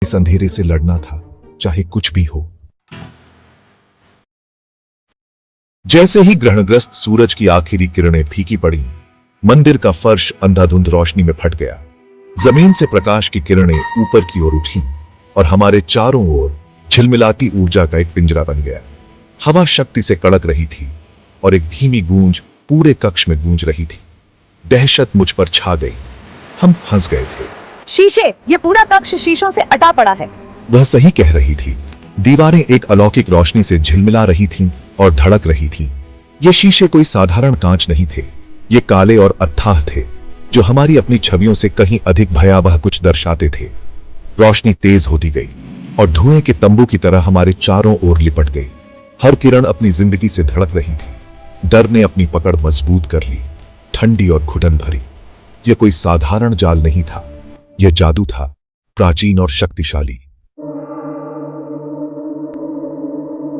इस अंधेरे से लड़ना था, चाहे कुछ भी हो। जैसे ही ग्रहणग्रस्त सूरज की आखिरी किरणें फीकी पड़ी, मंदिर का फर्श अंधाधुंध रोशनी में फट गया। जमीन से प्रकाश की किरणें ऊपर की ओर उठी और हमारे चारों ओर झिलमिलाती ऊर्जा का एक पिंजरा बन गया। हवा शक्ति से कड़क रही थी और एक धीमी गूंज पूरे कक्ष में गूंज रही थी। दहशत मुझ पर छा गई। हम फंस गए थे। शीशे, ये पूरा कक्ष शीशों से अटा पड़ा है। वह सही कह रही थी। दीवारें एक अलौकिक रोशनी से झिलमिला रही थीं और धड़क रही थीं। ये शीशे कोई साधारण कांच नहीं थे। ये काले और अथाह थे, जो हमारी अपनी छवियों से कहीं अधिक भयावह कुछ दर्शाते थे। रोशनी तेज होती गई और धुएं के तंबू की तरह हमारे चारों ओर लिपट गई। हर किरण अपनी जिंदगी से धड़क रही थी। डर ने अपनी पकड़ मजबूत कर ली, ठंडी और घुटन भरी। यह कोई साधारण जाल नहीं था, यह जादू था, प्राचीन और शक्तिशाली।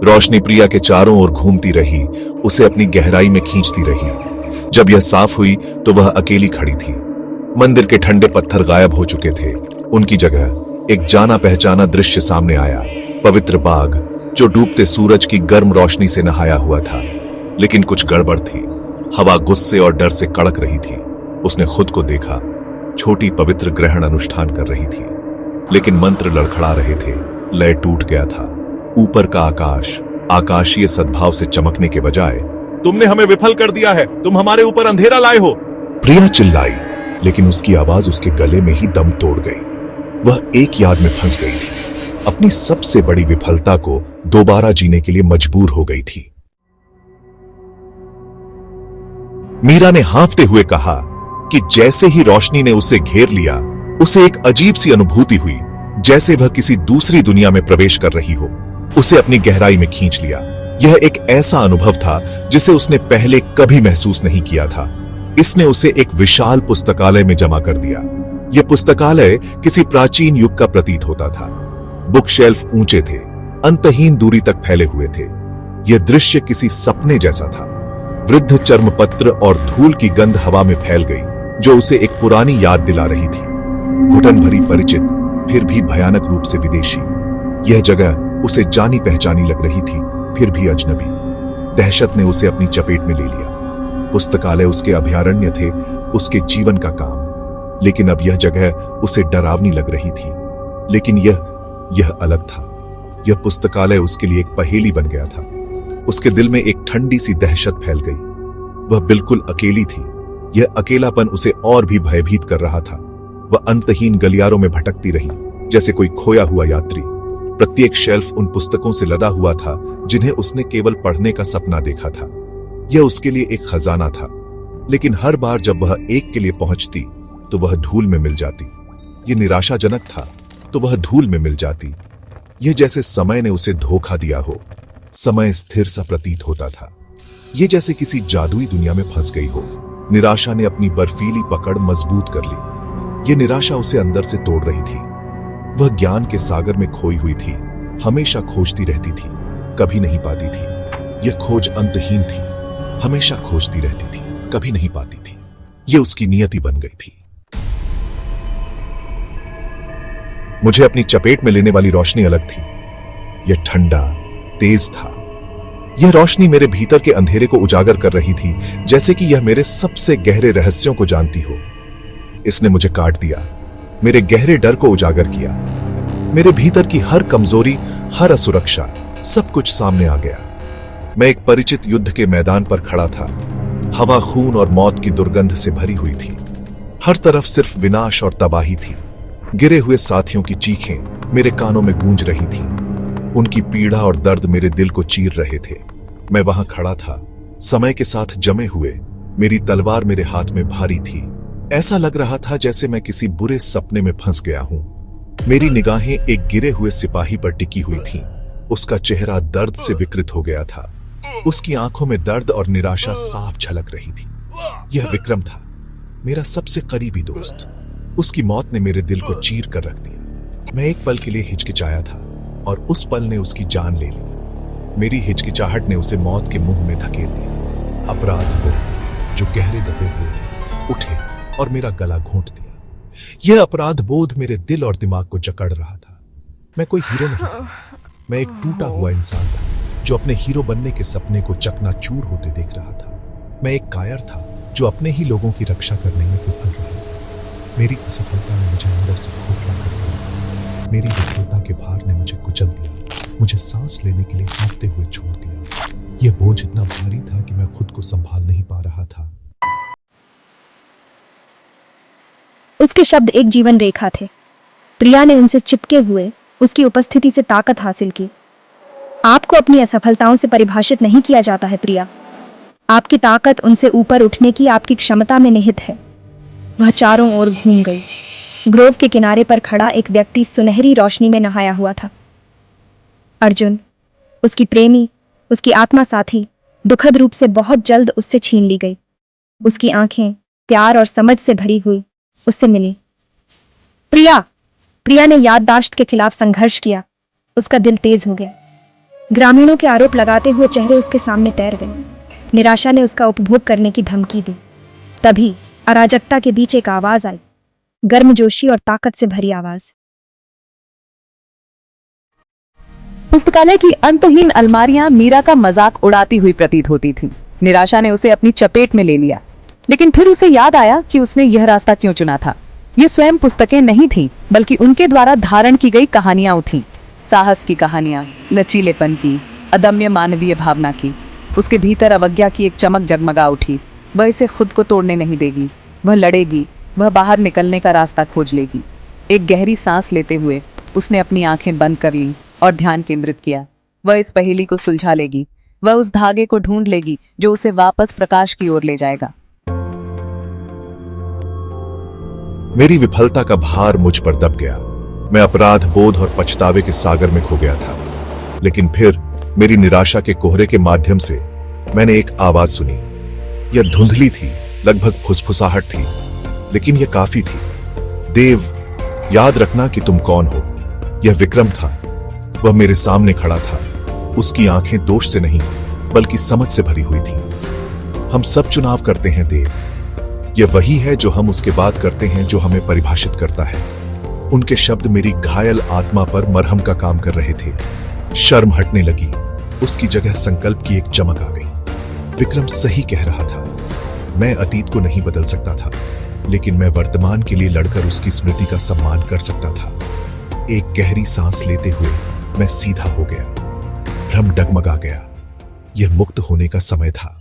रोशनी प्रिया के चारों ओर घूमती रही, उसे अपनी गहराई में खींचती रही। जब यह साफ हुई तो वह अकेली खड़ी थी। मंदिर के ठंडे पत्थर गायब हो चुके थे। उनकी जगह एक जाना पहचाना दृश्य सामने आया। पवित्र बाग जो डूबते सूरज की गर्म रोशनी से नहाया हुआ था। लेकिन कुछ गड़बड़ थी। हवा गुस्से और डर से कड़क रही थी। उसने खुद को देखा, छोटी पवित्र ग्रहण अनुष्ठान कर रही थी, लेकिन मंत्र लड़खड़ा रहे थे। लय टूट गया था। ऊपर का आकाश आकाशीय सद्भाव से चमकने के बजाय, तुमने हमें विफल कर दिया है, तुम हमारे ऊपर अंधेरा लाए हो, प्रिया चिल्लाई। लेकिन उसकी आवाज उसके गले में ही दम तोड़ गई। वह एक याद में फंस गई थी। अपनी सबसे बड़ी विफलता को दोबारा जीने के लिए मजबूर हो गई थी। मीरा ने हाँफते हुए कहा कि जैसे ही रोशनी ने उसे घेर लिया, उसे एक अजीब सी अनुभूति हुई, जैसे वह किसी दूसरी दुनिया में प्रवेश कर रही हो। उसे अपनी गहराई में खींच लिया। यह एक ऐसा अनुभव था जिसे उसने पहले कभी महसूस नहीं किया था। इसने उसे एक विशाल पुस्तकालय में जमा कर दिया। यह पुस्तकालय किसी प्राचीन युग का प्रतीत होता था। बुक शेल्फ ऊंचे थे, अंतहीन दूरी तक फैले हुए थे। यह दृश्य किसी सपने जैसा था। वृद्ध चर्मपत्र और धूल की गंध हवा में फैल गई, जो उसे एक पुरानी याद दिला रही थी। घुटन भरी परिचित, फिर भी भयानक रूप से विदेशी। यह जगह उसे जानी पहचानी लग रही थी, फिर भी अजनबी। दहशत ने उसे अपनी चपेट में ले लिया। पुस्तकालय उसके अभयारण्य थे, उसके जीवन का काम। लेकिन अब यह जगह उसे डरावनी लग रही थी। लेकिन यह अलग था। यह पुस्तकालय उसके लिए एक पहेली बन गया था। उसके दिल में एक ठंडी सी दहशत फैल गई। वह बिल्कुल अकेली थी। यह अकेलापन उसे और भी भयभीत कर रहा था। वह अंतहीन गलियारों में भटकती रही, जैसे कोई खोया हुआ यात्री। प्रत्येक शेल्फ उन पुस्तकों से लदा हुआ था जिन्हें उसने केवल पढ़ने का सपना देखा था। यह उसके लिए एक खजाना था। लेकिन हर बार जब वह एक के लिए पहुंचती तो वह धूल में मिल जाती। यह निराशाजनक था तो वह धूल में मिल जाती। यह जैसे समय ने उसे धोखा दिया हो। समय स्थिर सा प्रतीत होता था। यह जैसे किसी जादुई दुनिया में फंस गई हो। निराशा ने अपनी बर्फीली पकड़ मजबूत कर ली। यह निराशा उसे अंदर से तोड़ रही थी। वह ज्ञान के सागर में खोई हुई थी। हमेशा खोजती रहती थी, कभी नहीं पाती थी। यह खोज अंतहीन थी। हमेशा खोजती रहती थी, कभी नहीं पाती थी। यह उसकी नियति बन गई थी। मुझे अपनी चपेट में लेने वाली रोशनी अलग थी। यह ठंडा, तेज था। यह रोशनी मेरे भीतर के अंधेरे को उजागर कर रही थी, जैसे कि यह मेरे सबसे गहरे रहस्यों को जानती हो। इसने मुझे काट दिया, मेरे गहरे डर को उजागर किया। मेरे भीतर की हर कमजोरी, हर असुरक्षा, सब कुछ सामने आ गया। मैं एक परिचित युद्ध के मैदान पर खड़ा था। हवा खून और मौत की दुर्गंध से भरी हुई थी। हर तरफ सिर्फ विनाश और तबाही थी। गिरे हुए साथियों की चीखें मेरे कानों में गूंज रही थीं। उनकी पीड़ा और दर्द मेरे दिल को चीर रहे थे। मैं वहां खड़ा था, समय के साथ जमे हुए। मेरी तलवार मेरे हाथ में भारी थी। ऐसा लग रहा था जैसे मैं किसी बुरे सपने में फंस गया हूं। मेरी निगाहें एक गिरे हुए सिपाही पर टिकी हुई थीं। उसका चेहरा दर्द से विकृत हो गया था। उसकी आंखों में दर्द और निराशा साफ झलक रही थी। यह विक्रम था, मेरा सबसे करीबी दोस्त। उसकी मौत ने मेरे दिल को चीर कर रख दिया। मैं एक पल के लिए हिचकिचाया था और उस पल ने उसकी जान ले ली। मेरी हिचकिचाहट ने उसे मौत के मुंह में धकेल दिया। अपराध बोध जो गहरे दबे हुए थे उठे और मेरा गला घोंट दिया। यह अपराध बोध मेरे दिल और दिमाग को जकड़ रहा था। मैं कोई हीरो नहीं था। मैं एक टूटा हुआ इंसान था जो अपने हीरो बनने के सपने को चकनाचूर होते देख रहा था। मैं एक कायर था जो अपने ही लोगों की रक्षा करने में विफल रहा था। मेरी असफलता ने मुझे अंदर से खोखला कर दिया। मेरी विफलता के भार ने मुझे कुचल दिया, मुझे सांस लेने के लिए कांपते हुए छोड़ दिया। यह बोझ इतना भारी था कि मैं खुद को संभाल नहीं पा रहा था। उसके शब्द एक जीवन रेखा थे। प्रिया ने उनसे चिपके हुए उसकी उपस्थिति से ताकत हासिल की। आपको अपनी असफलताओं से परिभाषित नहीं किया जाता है प्रिया। आपकी ताकत उनसे ऊपर उठने की आपकी क्षमता में निहित है। वह चारों ओर घूम गई। ग्रोव के किनारे पर खड़ा एक व्यक्ति सुनहरी रोशनी में नहाया हुआ था। अर्जुन, उसकी प्रेमी, उसकी आत्मा साथी, दुखद रूप से बहुत जल्द उससे छीन ली गई। उसकी आंखें प्यार और समझ से भरी हुई उससे मिली। प्रिया ने याददाश्त के खिलाफ संघर्ष किया। उसका दिल तेज हो गया। ग्रामीणों के आरोप लगाते हुए चेहरे उसके सामने तैर गए। निराशा ने उसका उपभोग करने की धमकी दी। तभी अराजकता के बीच एक आवाज आई, गर्मजोशी और ताकत से भरी आवाज। पुस्तकालय की अंतहीन अलमारियां मीरा का मजाक उड़ाती हुई प्रतीत होती थीं। निराशा ने उसे अपनी चपेट में ले लिया, लेकिन फिर उसे याद आया कि उसने यह रास्ता क्यों चुना था। ये स्वयं पुस्तकें नहीं थीं, बल्कि उनके द्वारा धारण की गई कहानियां थीं। साहस की कहानियां, लचीलेपन की, अदम्य मानवीय भावना की। उसके भीतर अवज्ञा की एक चमक जगमगा उठी। वह इसे खुद को तोड़ने नहीं देगी। वह लड़ेगी, वह बाहर निकलने का रास्ता खोज लेगी। एक गहरी सांस लेते हुए उसने अपनी आंखें बंद कर ली और ध्यान केंद्रित किया। वह इस पहेली को सुलझा लेगी। वह उस धागे को ढूंढ लेगी जो उसे वापस प्रकाश की ओर ले जाएगा। मेरी विफलता का भार मुझ पर दब गया। मैं अपराध बोध और पछतावे के सागर में खो गया था। लेकिन फिर मेरी निराशा के कोहरे के माध्यम से मैंने एक आवाज सुनी। यह धुंधली थी, लगभग फुसफुसाहट थी, लेकिन यह काफी थी। देव, याद रखना कि तुम कौन हो। यह विक्रम था। वह मेरे सामने खड़ा था। उसकी आंखें दोष से नहीं, बल्कि समझ से भरी हुई थी। हम सब चुनाव करते हैं देव। यह वही है जो हम उसके बाद करते हैं जो हमें परिभाषित करता है। उनके शब्द मेरी घायल आत्मा पर मरहम का काम कर रहे थे। शर्म हटने लगी। उसकी जगह संकल्प की एक चमक आ गई। विक्रम सही कह रहा था। मैं अतीत को नहीं बदल सकता था, लेकिन मैं वर्तमान के लिए लड़कर उसकी स्मृति का सम्मान कर सकता था। एक गहरी सांस लेते हुए मैं सीधा हो गया। भ्रम डगमगा गया। यह मुक्त होने का समय था।